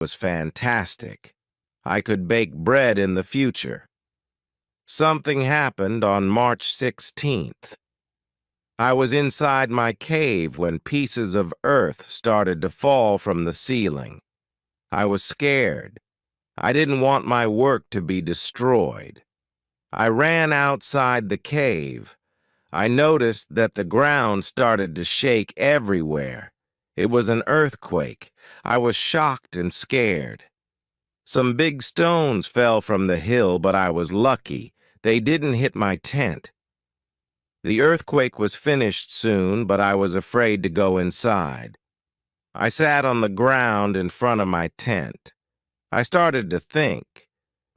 was fantastic. I could bake bread in the future. Something happened on March 16th. I was inside my cave when pieces of earth started to fall from the ceiling. I was scared. I didn't want my work to be destroyed. I ran outside the cave. I noticed that the ground started to shake everywhere. It was an earthquake. I was shocked and scared. Some big stones fell from the hill, but I was lucky. They didn't hit my tent. The earthquake was finished soon, but I was afraid to go inside. I sat on the ground in front of my tent. I started to think.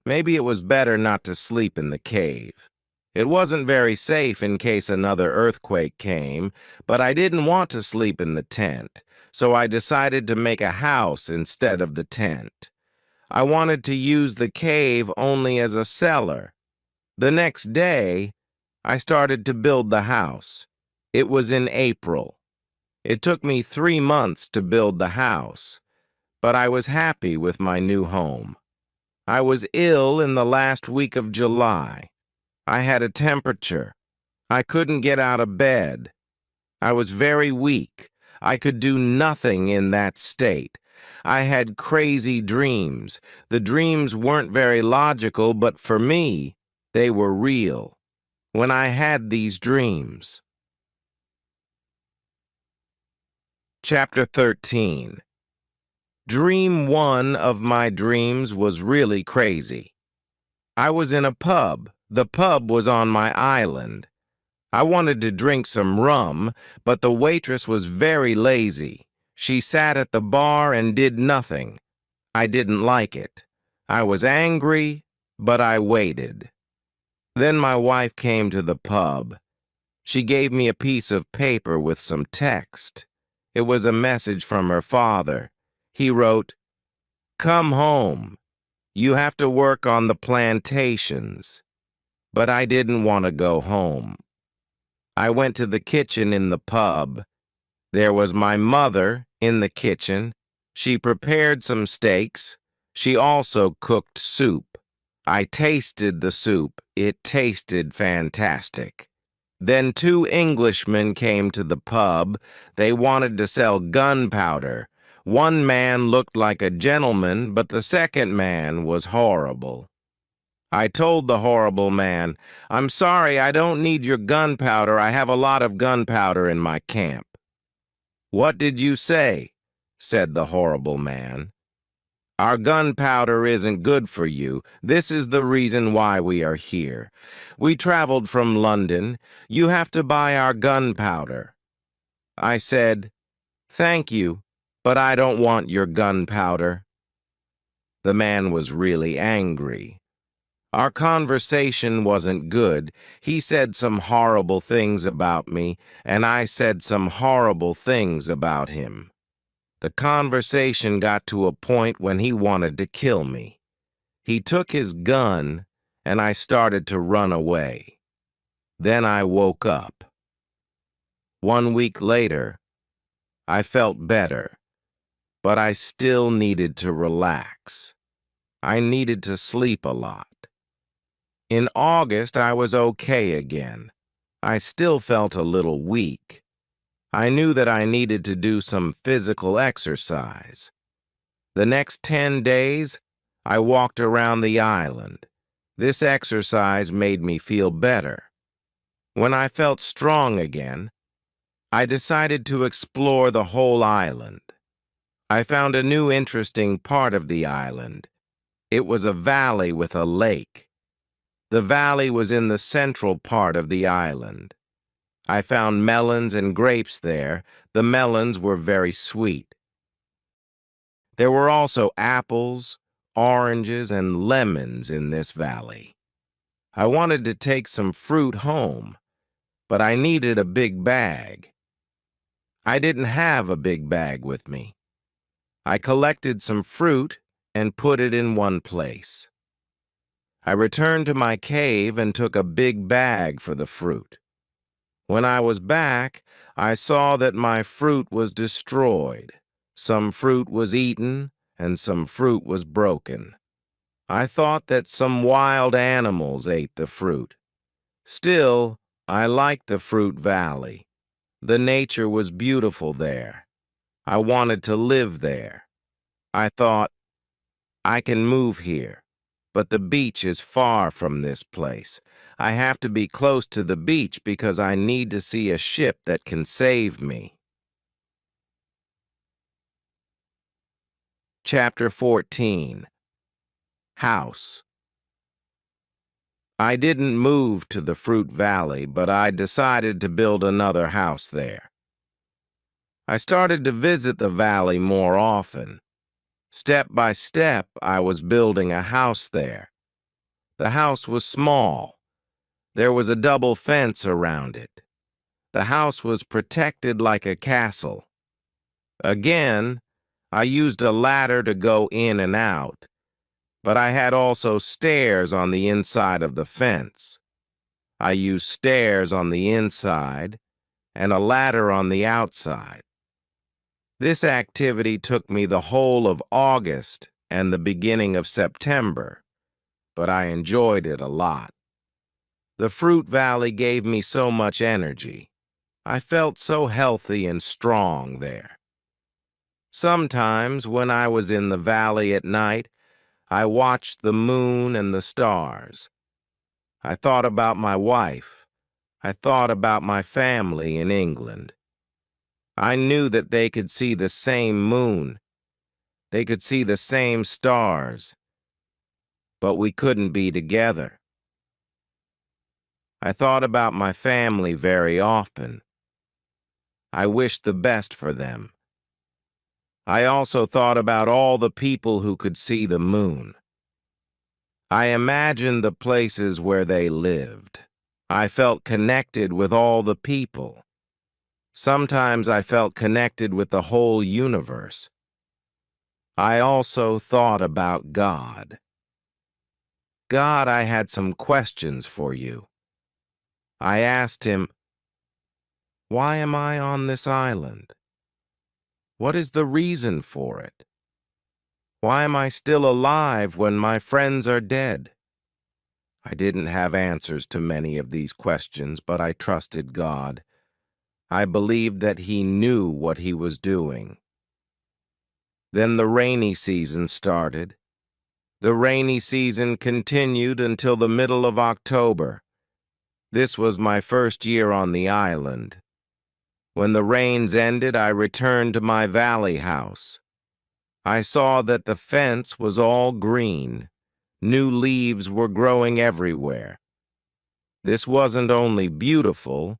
Maybe it was better not to sleep in the cave. It wasn't very safe in case another earthquake came, but I didn't want to sleep in the tent, so I decided to make a house instead of the tent. I wanted to use the cave only as a cellar. The next day, I started to build the house. It was in April. It took me 3 months to build the house, but I was happy with my new home. I was ill in the last week of July. I had a temperature. I couldn't get out of bed. I was very weak. I could do nothing in that state. I had crazy dreams. The dreams weren't very logical, but for me, they were real. When I had these dreams. Chapter 13. Dream 1 of my dreams was really crazy. I was in a pub. The pub was on my island. I wanted to drink some rum, but the waitress was very lazy. She sat at the bar and did nothing. I didn't like it. I was angry, but I waited. Then my wife came to the pub. She gave me a piece of paper with some text. It was a message from her father. He wrote, "Come home. You have to work on the plantations." But I didn't want to go home. I went to the kitchen in the pub. There was my mother in the kitchen. She prepared some steaks. She also cooked soup. I tasted the soup. It tasted fantastic. Then 2 Englishmen came to the pub. They wanted to sell gunpowder. One man looked like a gentleman, but the second man was horrible. I told the horrible man, "I'm sorry, I don't need your gunpowder. I have a lot of gunpowder in my camp." "What did you say?" said the horrible man. "Our gunpowder isn't good for you. This is the reason why we are here. We traveled from London. You have to buy our gunpowder." I said, "Thank you, but I don't want your gunpowder." The man was really angry. Our conversation wasn't good. He said some horrible things about me, and I said some horrible things about him. The conversation got to a point when he wanted to kill me. He took his gun, and I started to run away. Then I woke up. 1 week later, I felt better, but I still needed to relax. I needed to sleep a lot. In August, I was okay again. I still felt a little weak. I knew that I needed to do some physical exercise. The next 10 days, I walked around the island. This exercise made me feel better. When I felt strong again, I decided to explore the whole island. I found a new interesting part of the island. It was a valley with a lake. The valley was in the central part of the island. I found melons and grapes there. The melons were very sweet. There were also apples, oranges, and lemons in this valley. I wanted to take some fruit home, but I needed a big bag. I didn't have a big bag with me. I collected some fruit and put it in one place. I returned to my cave and took a big bag for the fruit. When I was back, I saw that my fruit was destroyed. Some fruit was eaten, and some fruit was broken. I thought that some wild animals ate the fruit. Still, I liked the fruit valley. The nature was beautiful there. I wanted to live there. I thought, I can move here, but the beach is far from this place. I have to be close to the beach because I need to see a ship that can save me. Chapter 14. House. I didn't move to the Fruit Valley, but I decided to build another house there. I started to visit the valley more often. Step by step, I was building a house there. The house was small. There was a double fence around it. The house was protected like a castle. Again, I used a ladder to go in and out, but I had also stairs on the inside of the fence. I used stairs on the inside and a ladder on the outside. This activity took me the whole of August and the beginning of September, but I enjoyed it a lot. The Fruit Valley gave me so much energy. I felt so healthy and strong there. Sometimes, when I was in the valley at night, I watched the moon and the stars. I thought about my wife. I thought about my family in England. I knew that they could see the same moon. They could see the same stars. But we couldn't be together. I thought about my family very often. I wished the best for them. I also thought about all the people who could see the moon. I imagined the places where they lived. I felt connected with all the people. Sometimes I felt connected with the whole universe. I also thought about God. God, I had some questions for you. I asked him, why am I on this island? What is the reason for it? Why am I still alive when my friends are dead? I didn't have answers to many of these questions, but I trusted God. I believed that He knew what He was doing. Then the rainy season started. The rainy season continued until the middle of October. This was my first year on the island. When the rains ended, I returned to my valley house. I saw that the fence was all green. New leaves were growing everywhere. This wasn't only beautiful,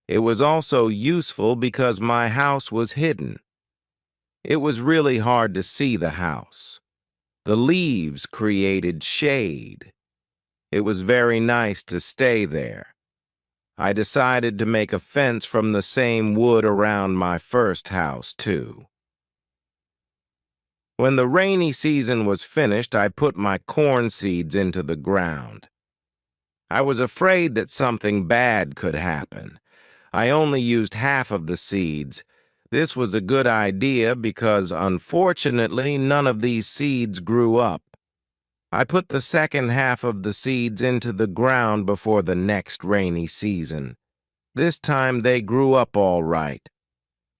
it was also useful because my house was hidden. It was really hard to see the house. The leaves created shade. It was very nice to stay there. I decided to make a fence from the same wood around my first house, too. When the rainy season was finished, I put my corn seeds into the ground. I was afraid that something bad could happen. I only used half of the seeds. This was a good idea because, unfortunately, none of these seeds grew up. I put the second half of the seeds into the ground before the next rainy season. This time they grew up all right.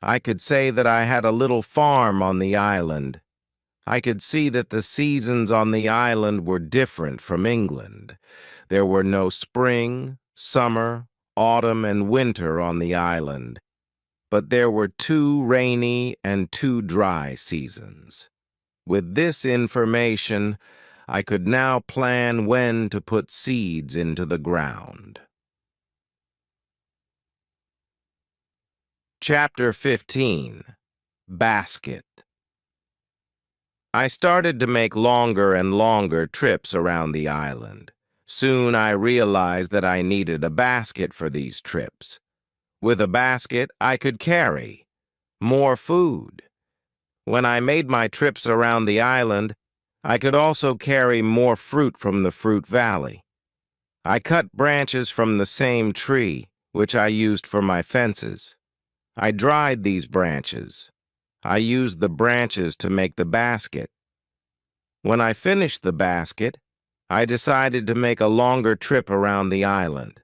I could say that I had a little farm on the island. I could see that the seasons on the island were different from England. There were no spring, summer, autumn, and winter on the island, but there were 2 rainy and 2 dry seasons. With this information, I could now plan when to put seeds into the ground. Chapter 15. Basket. I started to make longer and longer trips around the island. Soon I realized that I needed a basket for these trips. With a basket, I could carry more food. When I made my trips around the island, I could also carry more fruit from the Fruit Valley. I cut branches from the same tree, which I used for my fences. I dried these branches. I used the branches to make the basket. When I finished the basket, I decided to make a longer trip around the island.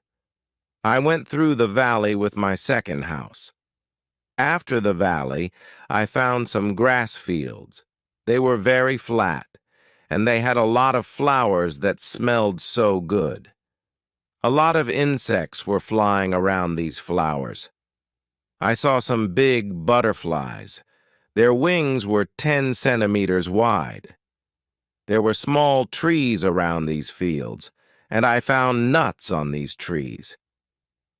I went through the valley with my second house. After the valley, I found some grass fields. They were very flat, and they had a lot of flowers that smelled so good. A lot of insects were flying around these flowers. I saw some big butterflies. Their wings were 10 centimeters wide. There were small trees around these fields, and I found nuts on these trees.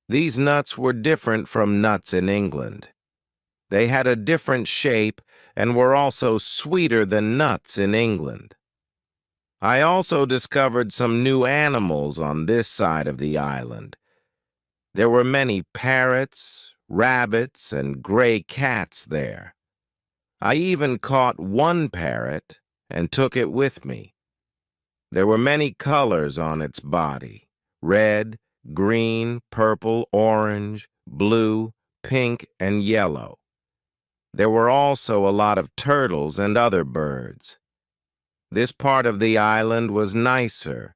These nuts were different from nuts in England. They had a different shape and were also sweeter than nuts in England. I also discovered some new animals on this side of the island. There were many parrots, rabbits, and gray cats there. I even caught one parrot and took it with me. There were many colors on its body: red, green, purple, orange, blue, pink, and yellow. There were also a lot of turtles and other birds. This part of the island was nicer.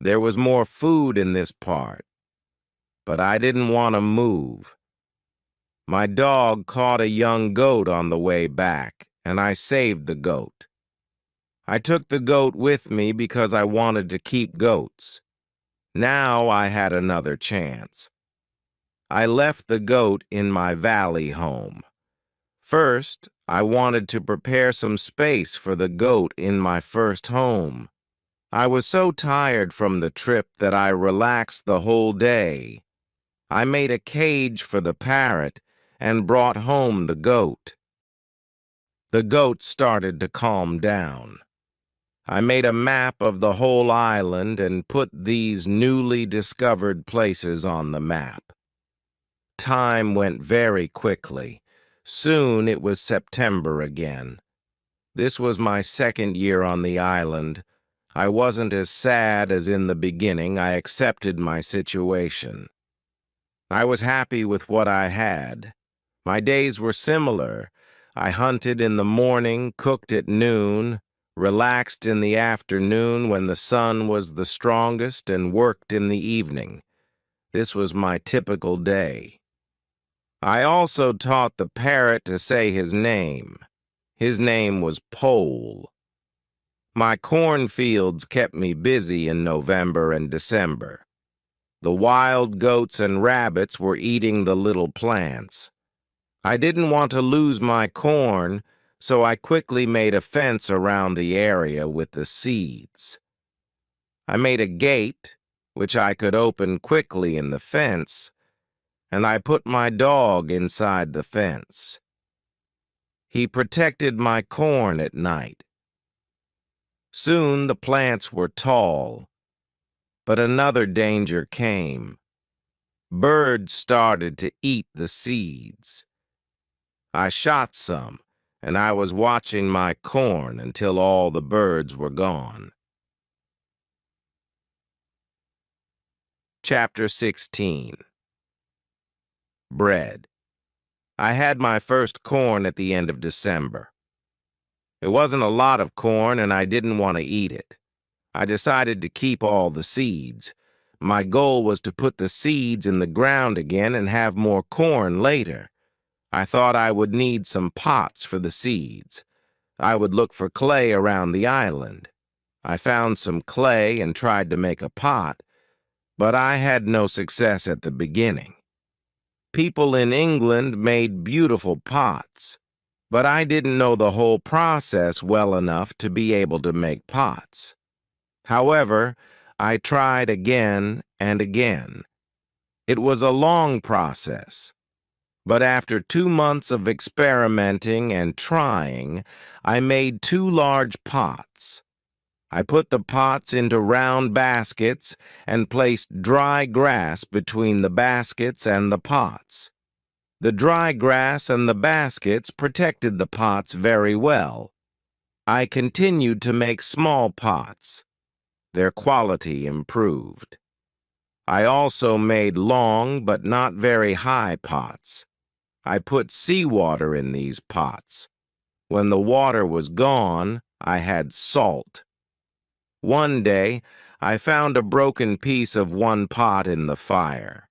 There was more food in this part. But I didn't want to move. My dog caught a young goat on the way back, and I saved the goat. I took the goat with me because I wanted to keep goats. Now I had another chance. I left the goat in my valley home. First, I wanted to prepare some space for the goat in my first home. I was so tired from the trip that I relaxed the whole day. I made a cage for the parrot and brought home the goat. The goat started to calm down. I made a map of the whole island and put these newly discovered places on the map. Time went very quickly. Soon it was September again. This was my second year on the island. I wasn't as sad as in the beginning. I accepted my situation. I was happy with what I had. My days were similar. I hunted in the morning, cooked at noon, relaxed in the afternoon when the sun was the strongest, and worked in the evening. This was my typical day. I also taught the parrot to say his name. His name was Pole. My cornfields kept me busy in November and December. The wild goats and rabbits were eating the little plants. I didn't want to lose my corn, so I quickly made a fence around the area with the seeds. I made a gate, which I could open quickly in the fence, and I put my dog inside the fence. He protected my corn at night. Soon the plants were tall, but another danger came. Birds started to eat the seeds. I shot some, and I was watching my corn until all the birds were gone. Chapter 16. Bread. I had my first corn at the end of December. It wasn't a lot of corn, and I didn't want to eat it. I decided to keep all the seeds. My goal was to put the seeds in the ground again and have more corn later. I thought I would need some pots for the seeds. I would look for clay around the island. I found some clay and tried to make a pot, but I had no success at the beginning. People in England made beautiful pots, but I didn't know the whole process well enough to be able to make pots. However, I tried again and again. It was a long process, but after 2 months of experimenting and trying, I made 2 large pots. I put the pots into round baskets and placed dry grass between the baskets and the pots. The dry grass and the baskets protected the pots very well. I continued to make small pots. Their quality improved. I also made long but not very high pots. I put seawater in these pots. When the water was gone, I had salt. One day, I found a broken piece of one pot in the fire.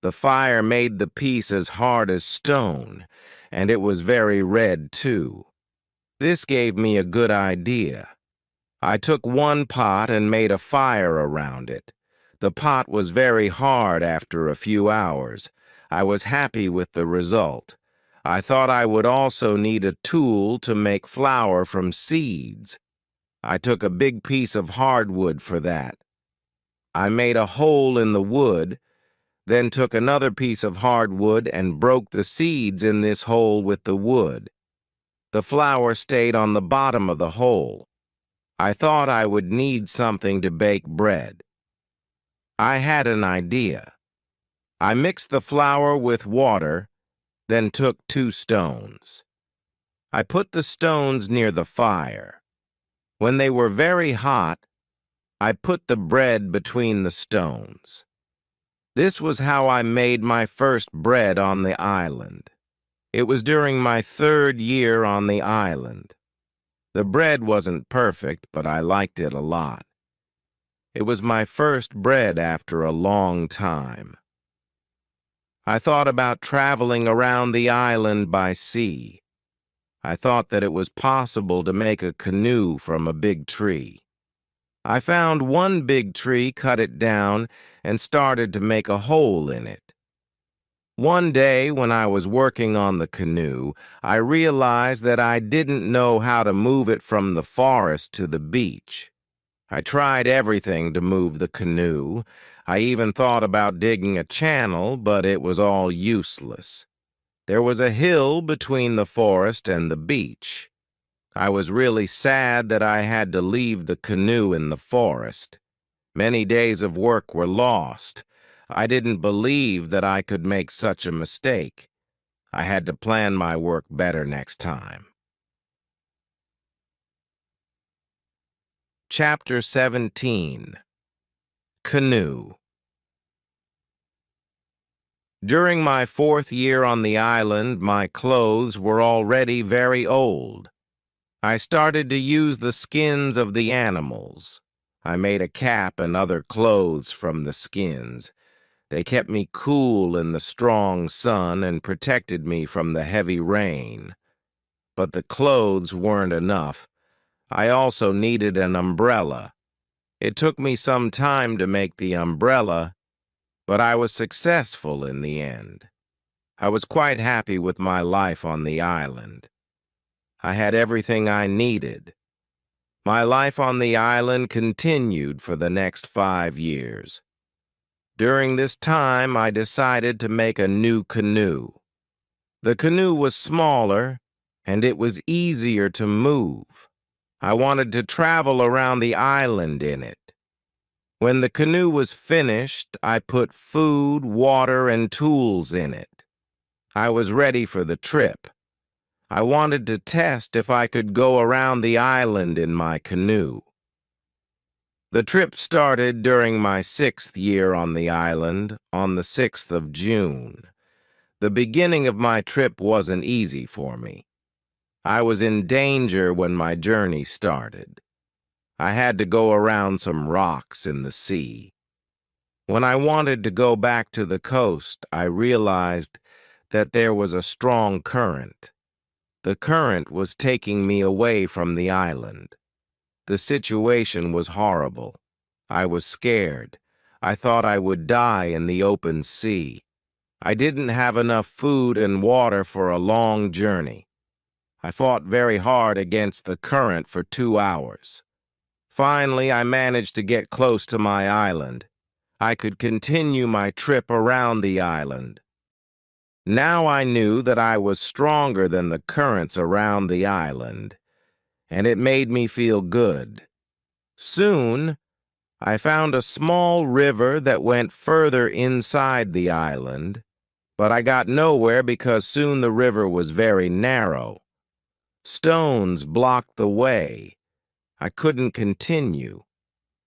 The fire made the piece as hard as stone, and it was very red too. This gave me a good idea. I took one pot and made a fire around it. The pot was very hard after a few hours. I was happy with the result. I thought I would also need a tool to make flour from seeds. I took a big piece of hardwood for that. I made a hole in the wood, then took another piece of hardwood and broke the seeds in this hole with the wood. The flour stayed on the bottom of the hole. I thought I would need something to bake bread. I had an idea. I mixed the flour with water, then took 2 stones. I put the stones near the fire. When they were very hot, I put the bread between the stones. This was how I made my first bread on the island. It was during my 3rd year on the island. The bread wasn't perfect, but I liked it a lot. It was my first bread after a long time. I thought about traveling around the island by sea. I thought that it was possible to make a canoe from a big tree. I found one big tree, cut it down, and started to make a hole in it. One day, when I was working on the canoe, I realized that I didn't know how to move it from the forest to the beach. I tried everything to move the canoe. I even thought about digging a channel, but it was all useless. There was a hill between the forest and the beach. I was really sad that I had to leave the canoe in the forest. Many days of work were lost. I didn't believe that I could make such a mistake. I had to plan my work better next time. Chapter 17. Canoe. During my 4th year on the island, my clothes were already very old. I started to use the skins of the animals. I made a cap and other clothes from the skins. They kept me cool in the strong sun and protected me from the heavy rain. But the clothes weren't enough. I also needed an umbrella. It took me some time to make the umbrella, but I was successful in the end. I was quite happy with my life on the island. I had everything I needed. My life on the island continued for the next 5 years. During this time, I decided to make a new canoe. The canoe was smaller, and it was easier to move. I wanted to travel around the island in it. When the canoe was finished, I put food, water, and tools in it. I was ready for the trip. I wanted to test if I could go around the island in my canoe. The trip started during my 6th year on the island, on the 6th of June. The beginning of my trip wasn't easy for me. I was in danger when my journey started. I had to go around some rocks in the sea. When I wanted to go back to the coast, I realized that there was a strong current. The current was taking me away from the island. The situation was horrible. I was scared. I thought I would die in the open sea. I didn't have enough food and water for a long journey. I fought very hard against the current for 2 hours. Finally, I managed to get close to my island. I could continue my trip around the island. Now I knew that I was stronger than the currents around the island, and it made me feel good. Soon, I found a small river that went further inside the island, but I got nowhere because soon the river was very narrow. Stones blocked the way. I couldn't continue.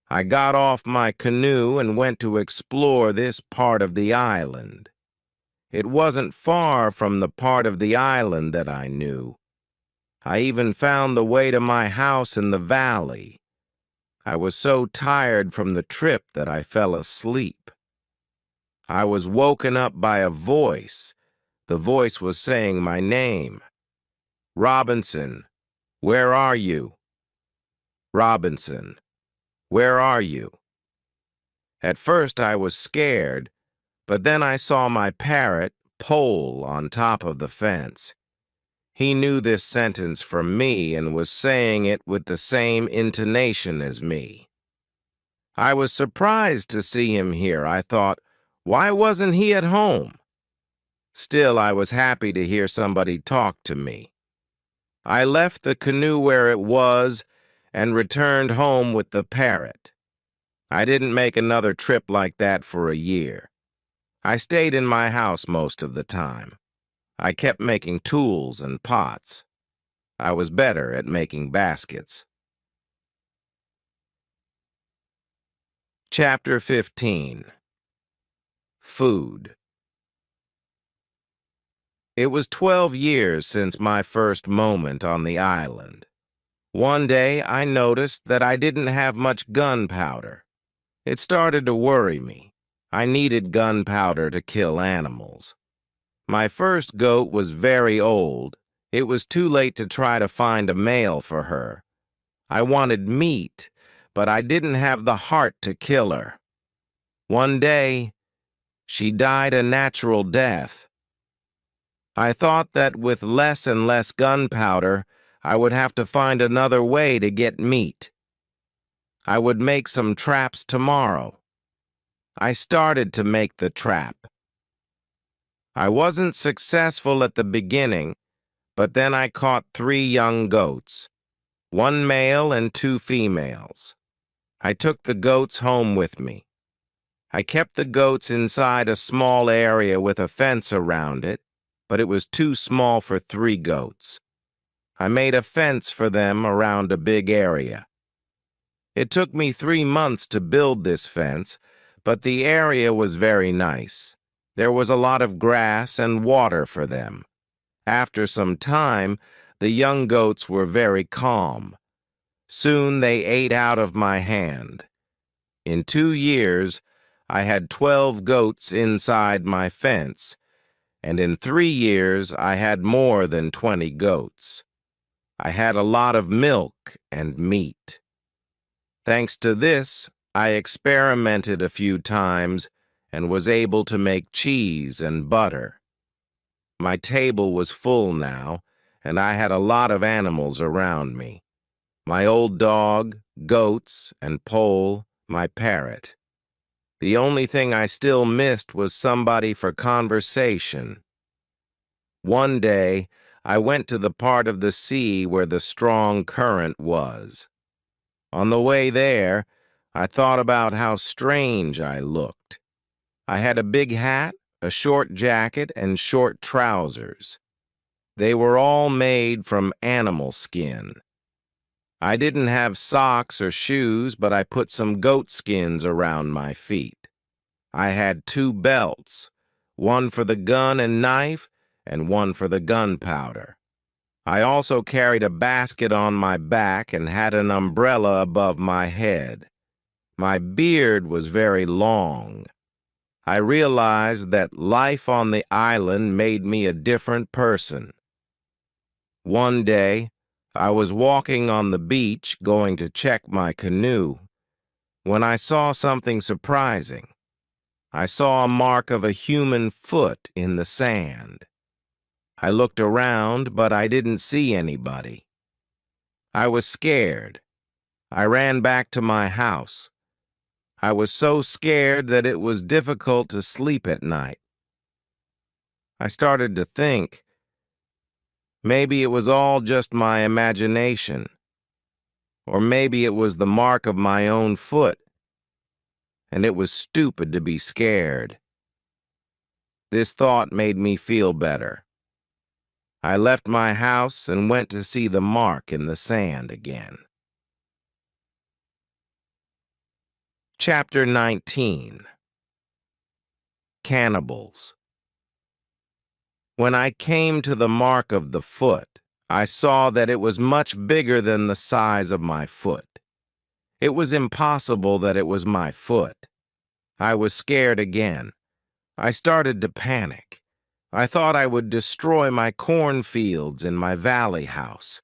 I got off my canoe and went to explore this part of the island. It wasn't far from the part of the island that I knew. I even found the way to my house in the valley. I was so tired from the trip that I fell asleep. I was woken up by a voice. The voice was saying my name. Robinson, where are you? Robinson, where are you? At first I was scared, but then I saw my parrot, Pole, on top of the fence. He knew this sentence from me and was saying it with the same intonation as me. I was surprised to see him here. I thought, why wasn't he at home? Still, I was happy to hear somebody talk to me. I left the canoe where it was and returned home with the parrot. I didn't make another trip like that for a year. I stayed in my house most of the time. I kept making tools and pots. I was better at making baskets. Chapter 15. Food. It was 12 years since my first moment on the island. One day I noticed that I didn't have much gunpowder. It started to worry me. I needed gunpowder to kill animals. My first goat was very old. It was too late to try to find a male for her. I wanted meat, but I didn't have the heart to kill her. One day, she died a natural death. I thought that with less and less gunpowder, I would have to find another way to get meat. I would make some traps tomorrow. I started to make the trap. I wasn't successful at the beginning, but then I caught 3 young goats, 1 male and 2 females. I took the goats home with me. I kept the goats inside a small area with a fence around it, but it was too small for 3 goats. I made a fence for them around a big area. It took me 3 months to build this fence, but the area was very nice. There was a lot of grass and water for them. After some time, the young goats were very calm. Soon they ate out of my hand. In 2 years, I had 12 goats inside my fence, and in 3 years I had more than 20 goats. I had a lot of milk and meat. Thanks to this, I experimented a few times and was able to make cheese and butter. My table was full now, and I had a lot of animals around me. My old dog, goats, and Pole, my parrot. The only thing I still missed was somebody for conversation. One day, I went to the part of the sea where the strong current was. On the way there, I thought about how strange I looked. I had a big hat, a short jacket, and short trousers. They were all made from animal skin. I didn't have socks or shoes, but I put some goat skins around my feet. I had 2 belts, one for the gun and knife, and one for the gunpowder. I also carried a basket on my back and had an umbrella above my head. My beard was very long. I realized that life on the island made me a different person. One day, I was walking on the beach going to check my canoe when I saw something surprising. I saw a mark of a human foot in the sand. I looked around, but I didn't see anybody. I was scared. I ran back to my house. I was so scared that it was difficult to sleep at night. I started to think, maybe it was all just my imagination, or maybe it was the mark of my own foot, and it was stupid to be scared. This thought made me feel better. I left my house and went to see the mark in the sand again. Chapter 19. Cannibals. When I came to the mark of the foot, I saw that it was much bigger than the size of my foot. It was impossible that it was my foot. I was scared again. I started to panic. I thought I would destroy my cornfields and my valley house.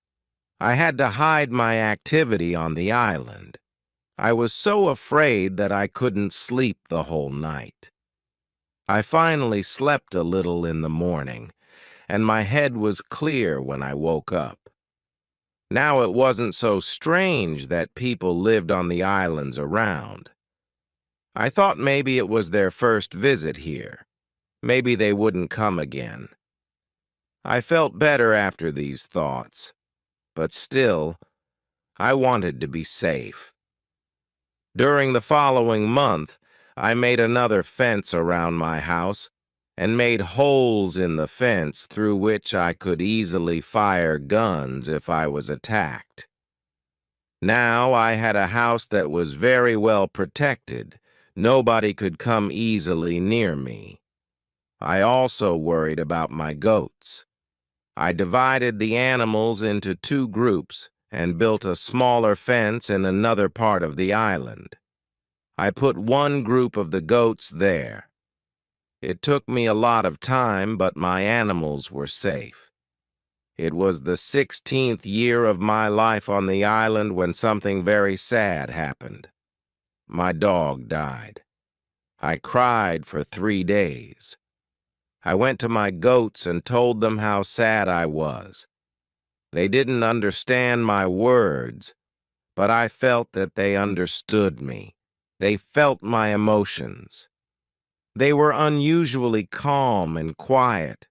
I had to hide my activity on the island. I was so afraid that I couldn't sleep the whole night. I finally slept a little in the morning, and my head was clear when I woke up. Now it wasn't so strange that people lived on the islands around. I thought maybe it was their first visit here. Maybe they wouldn't come again. I felt better after these thoughts, but still, I wanted to be safe. During the following month, I made another fence around my house and made holes in the fence through which I could easily fire guns if I was attacked. Now I had a house that was very well protected. Nobody could come easily near me. I also worried about my goats. I divided the animals into 2 groups and built a smaller fence in another part of the island. I put one group of the goats there. It took me a lot of time, but my animals were safe. It was the 16th year of my life on the island when something very sad happened. My dog died. I cried for 3 days. I went to my goats and told them how sad I was. They didn't understand my words, but I felt that they understood me. They felt my emotions. They were unusually calm and quiet.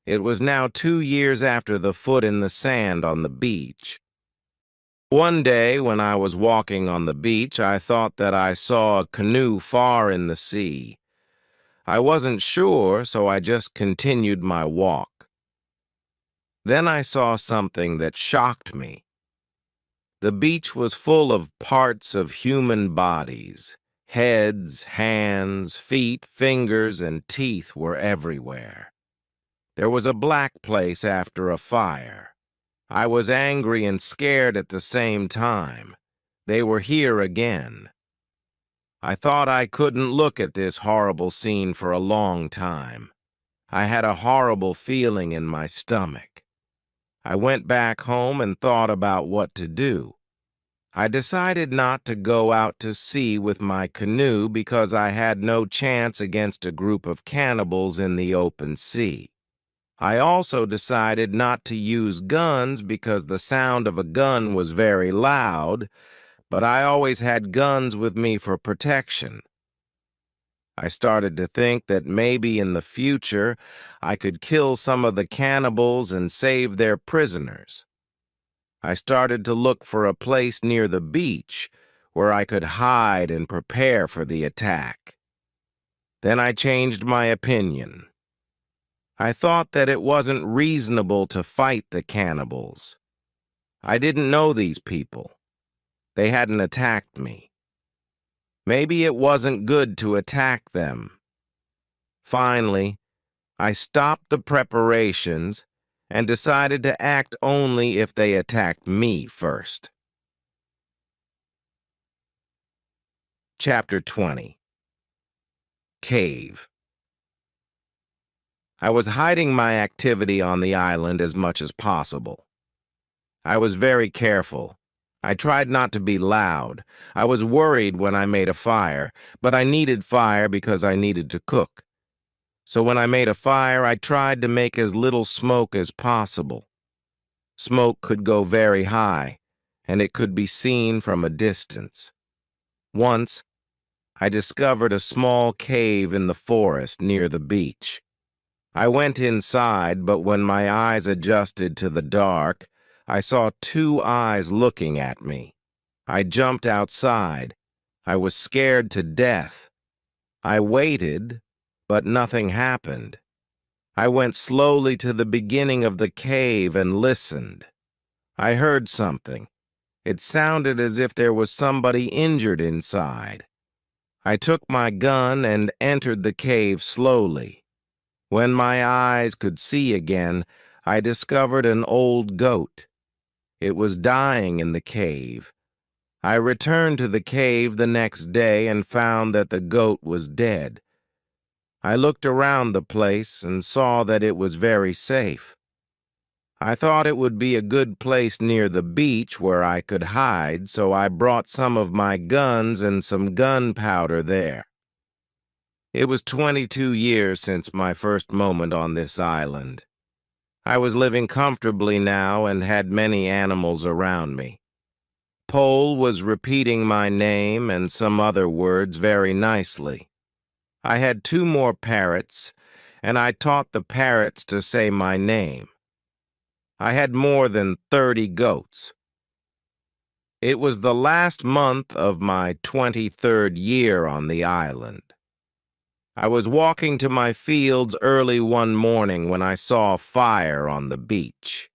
It was now 2 years after the foot in the sand on the beach. One day, when I was walking on the beach, I thought that I saw a canoe far in the sea. I wasn't sure, so I just continued my walk. Then I saw something that shocked me. The beach was full of parts of human bodies. Heads, hands, feet, fingers, and teeth were everywhere. There was a black place after a fire. I was angry and scared at the same time. They were here again. I thought I couldn't look at this horrible scene for a long time. I had a horrible feeling in my stomach. I went back home and thought about what to do. I decided not to go out to sea with my canoe because I had no chance against a group of cannibals in the open sea. I also decided not to use guns because the sound of a gun was very loud, but I always had guns with me for protection. I started to think that maybe in the future I could kill some of the cannibals and save their prisoners. I started to look for a place near the beach where I could hide and prepare for the attack. Then I changed my opinion. I thought that it wasn't reasonable to fight the cannibals. I didn't know these people. They hadn't attacked me. Maybe it wasn't good to attack them. Finally, I stopped the preparations and decided to act only if they attacked me first. Chapter 20. Cave. I was hiding my activity on the island as much as possible. I was very careful. I tried not to be loud. I was worried when I made a fire, but I needed fire because I needed to cook. So when I made a fire, I tried to make as little smoke as possible. Smoke could go very high, and it could be seen from a distance. Once, I discovered a small cave in the forest near the beach. I went inside, but when my eyes adjusted to the dark, I saw 2 eyes looking at me. I jumped outside. I was scared to death. I waited, but nothing happened. I went slowly to the beginning of the cave and listened. I heard something. It sounded as if there was somebody injured inside. I took my gun and entered the cave slowly. When my eyes could see again, I discovered an old goat. It was dying in the cave. I returned to the cave the next day and found that the goat was dead. I looked around the place and saw that it was very safe. I thought it would be a good place near the beach where I could hide, so I brought some of my guns and some gunpowder there. It was 22 years since my first moment on this island. I was living comfortably now and had many animals around me. Pole was repeating my name and some other words very nicely. I had 2 more parrots, and I taught the parrots to say my name. I had more than 30 goats. It was the last month of my 23rd year on the island. I was walking to my fields early one morning when I saw a fire on the beach.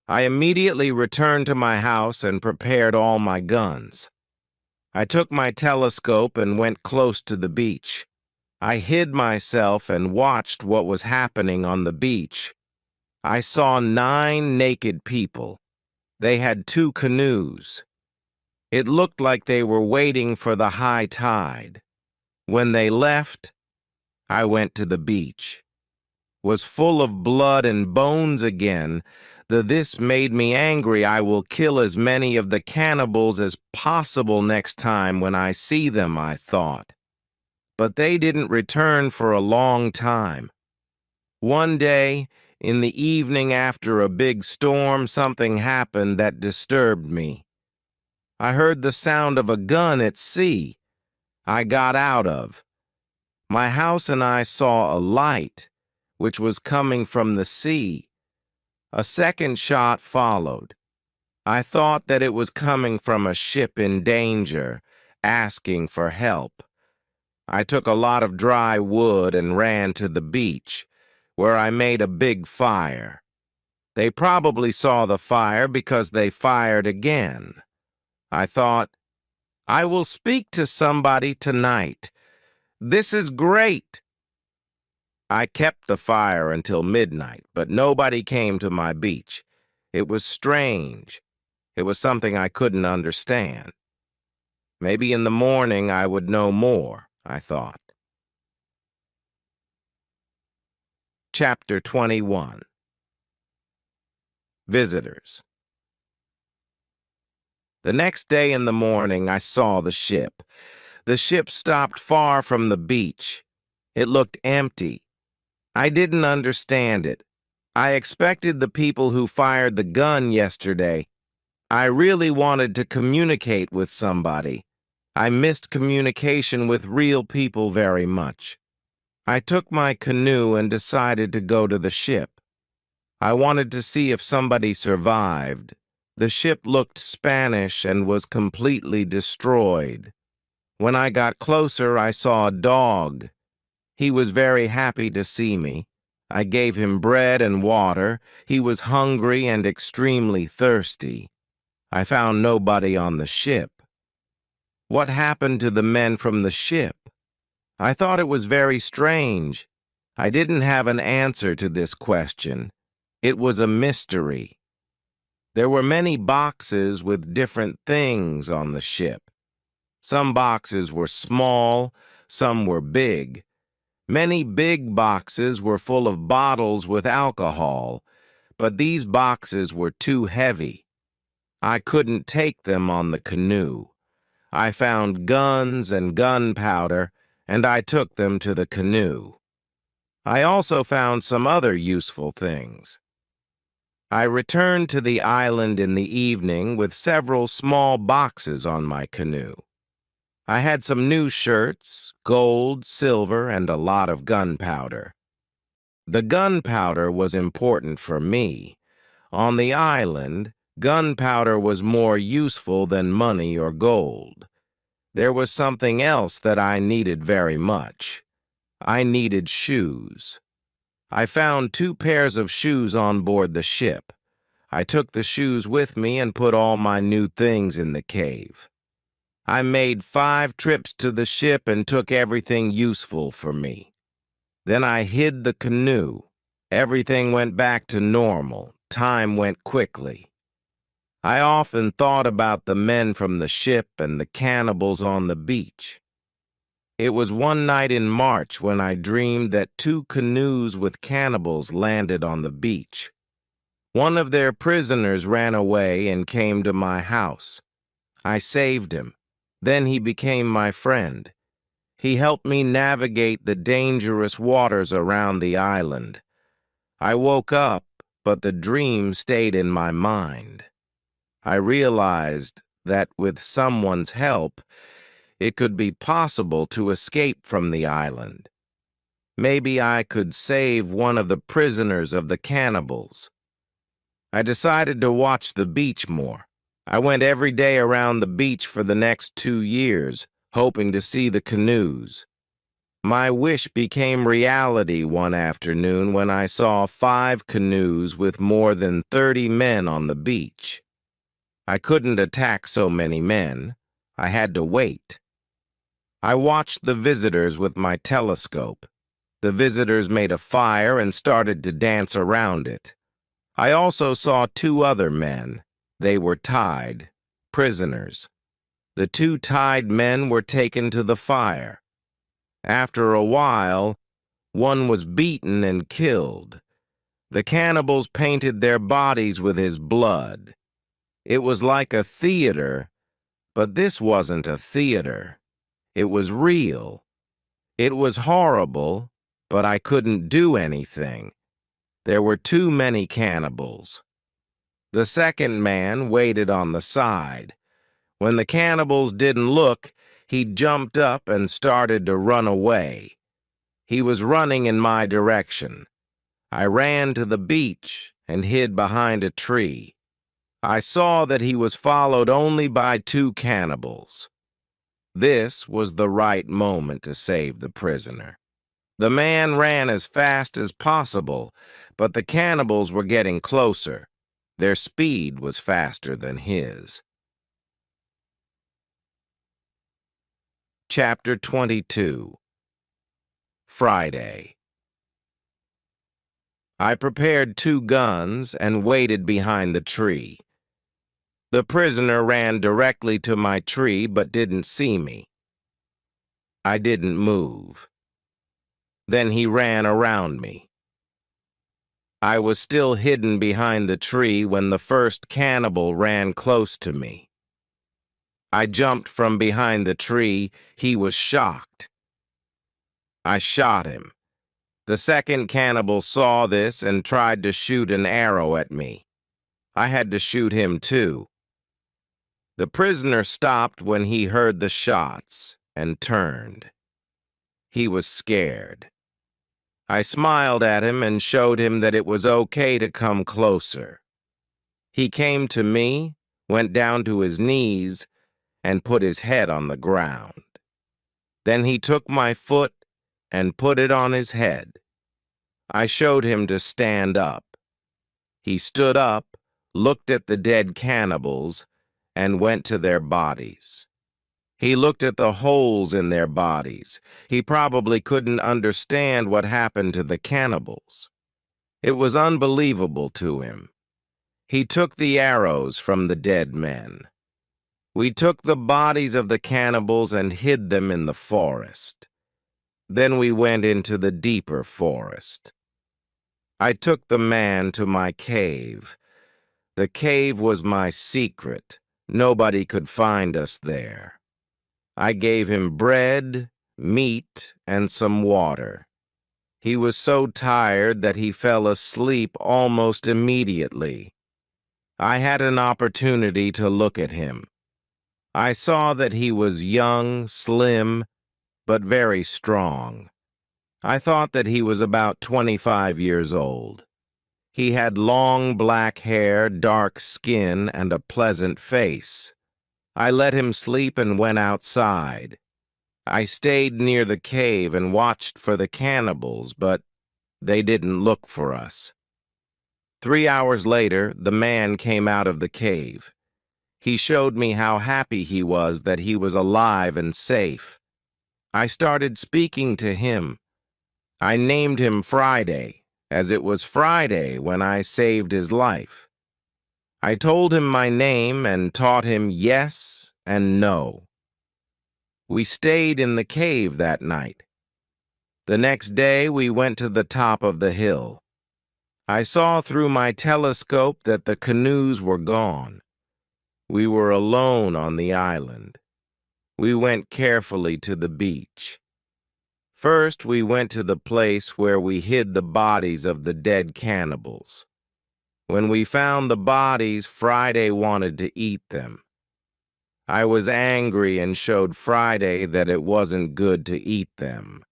I immediately returned to my house and prepared all my guns. I took my telescope and went close to the beach. I hid myself and watched what was happening on the beach. I saw 9 naked people. They had 2 canoes. It looked like they were waiting for the high tide. When they left, I went to the beach. Was full of blood and bones again. This made me angry. I will kill as many of the cannibals as possible next time when I see them, I thought. But they didn't return for a long time. One day, in the evening after a big storm, something happened that disturbed me. I heard the sound of a gun at sea. I got out of. My house and I saw a light, which was coming from the sea. A second shot followed. I thought that it was coming from a ship in danger, asking for help. I took a lot of dry wood and ran to the beach, where I made a big fire. They probably saw the fire because they fired again. I thought, I will speak to somebody tonight. This is great. I kept the fire until midnight, but nobody came to my beach. It was strange. It was something I couldn't understand. Maybe in the morning I would know more, I thought. Chapter 21. Visitors. The next day in the morning I saw the ship. The ship stopped far from the beach. It looked empty. I didn't understand it. I expected the people who fired the gun yesterday. I really wanted to communicate with somebody. I missed communication with real people very much. I took my canoe and decided to go to the ship. I wanted to see if somebody survived. The ship looked Spanish and was completely destroyed. When I got closer, I saw a dog. He was very happy to see me. I gave him bread and water. He was hungry and extremely thirsty. I found nobody on the ship. What happened to the men from the ship? I thought it was very strange. I didn't have an answer to this question. It was a mystery. There were many boxes with different things on the ship. Some boxes were small, some were big. Many big boxes were full of bottles with alcohol, but these boxes were too heavy. I couldn't take them on the canoe. I found guns and gunpowder, and I took them to the canoe. I also found some other useful things. I returned to the island in the evening with several small boxes on my canoe. I had some new shirts, gold, silver, and a lot of gunpowder. The gunpowder was important for me. On the island, gunpowder was more useful than money or gold. There was something else that I needed very much. I needed shoes. I found 2 pairs of shoes on board the ship. I took the shoes with me and put all my new things in the cave. I made 5 trips to the ship and took everything useful for me. Then I hid the canoe. Everything went back to normal. Time went quickly. I often thought about the men from the ship and the cannibals on the beach. It was one night in March when I dreamed that two canoes with cannibals landed on the beach. One of their prisoners ran away and came to my house. I saved him. Then he became my friend. He helped me navigate the dangerous waters around the island. I woke up, but the dream stayed in my mind. I realized that with someone's help, it could be possible to escape from the island. Maybe I could save one of the prisoners of the cannibals. I decided to watch the beach more. I went every day around the beach for the next 2 years, hoping to see the canoes. My wish became reality one afternoon when I saw 5 canoes with more than 30 men on the beach. I couldn't attack so many men. I had to wait. I watched the visitors with my telescope. The visitors made a fire and started to dance around it. I also saw 2 other men. They were tied, prisoners. The 2 tied men were taken to the fire. After a while, one was beaten and killed. The cannibals painted their bodies with his blood. It was like a theater, but this wasn't a theater. It was real. It was horrible, but I couldn't do anything. There were too many cannibals. The second man waited on the side. When the cannibals didn't look, he jumped up and started to run away. He was running in my direction. I ran to the beach and hid behind a tree. I saw that he was followed only by 2 cannibals. This was the right moment to save the prisoner. The man ran as fast as possible, but the cannibals were getting closer. Their speed was faster than his. Chapter 22. Friday. I prepared 2 guns and waited behind the tree. The prisoner ran directly to my tree but didn't see me. I didn't move. Then he ran around me. I was still hidden behind the tree when the first cannibal ran close to me. I jumped from behind the tree. He was shocked. I shot him. The second cannibal saw this and tried to shoot an arrow at me. I had to shoot him too. The prisoner stopped when he heard the shots and turned. He was scared. I smiled at him and showed him that it was okay to come closer. He came to me, went down to his knees, and put his head on the ground. Then he took my foot and put it on his head. I showed him to stand up. He stood up, looked at the dead cannibals, and went to their bodies. He looked at the holes in their bodies. He probably couldn't understand what happened to the cannibals. It was unbelievable to him. He took the arrows from the dead men. We took the bodies of the cannibals and hid them in the forest. Then we went into the deeper forest. I took the man to my cave. The cave was my secret. Nobody could find us there. I gave him bread, meat, and some water. He was so tired that he fell asleep almost immediately. I had an opportunity to look at him. I saw that he was young, slim, but very strong. I thought that he was about 25 years old. He had long black hair, dark skin, and a pleasant face. I let him sleep and went outside. I stayed near the cave and watched for the cannibals, but they didn't look for us. 3 hours later, the man came out of the cave. He showed me how happy he was that he was alive and safe. I started speaking to him. I named him Friday, as it was Friday when I saved his life. I told him my name and taught him yes and no. We stayed in the cave that night. The next day we went to the top of the hill. I saw through my telescope that the canoes were gone. We were alone on the island. We went carefully to the beach. First, we went to the place where we hid the bodies of the dead cannibals. When we found the bodies, Friday wanted to eat them. I was angry and showed Friday that it wasn't good to eat them.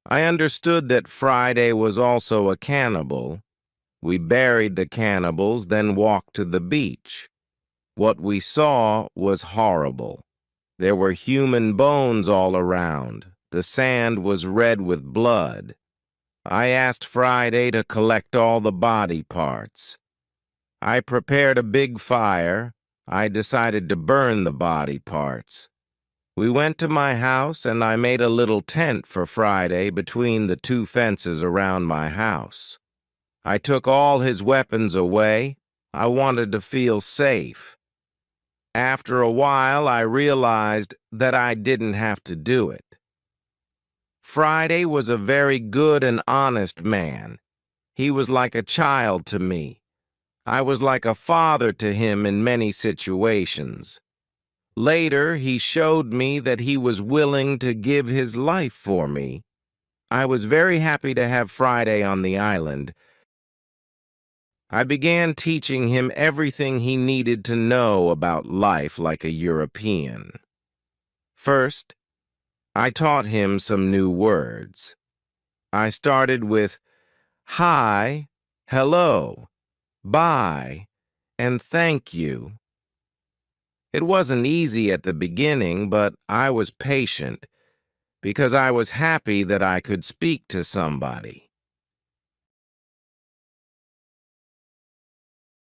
I understood that Friday was also a cannibal. We buried the cannibals, then walked to the beach. What we saw was horrible. There were human bones all around. The sand was red with blood. I asked Friday to collect all the body parts. I prepared a big fire. I decided to burn the body parts. We went to my house and I made a little tent for Friday between the two fences around my house. I took all his weapons away. I wanted to feel safe. After a while, I realized that I didn't have to do it. Friday was a very good and honest man. He was like a child to me. I was like a father to him in many situations. Later, he showed me that he was willing to give his life for me. I was very happy to have Friday on the island. I began teaching him everything he needed to know about life like a European. First, I taught him some new words. I started with hi, hello, bye, and thank you. It wasn't easy at the beginning, but I was patient because I was happy that I could speak to somebody.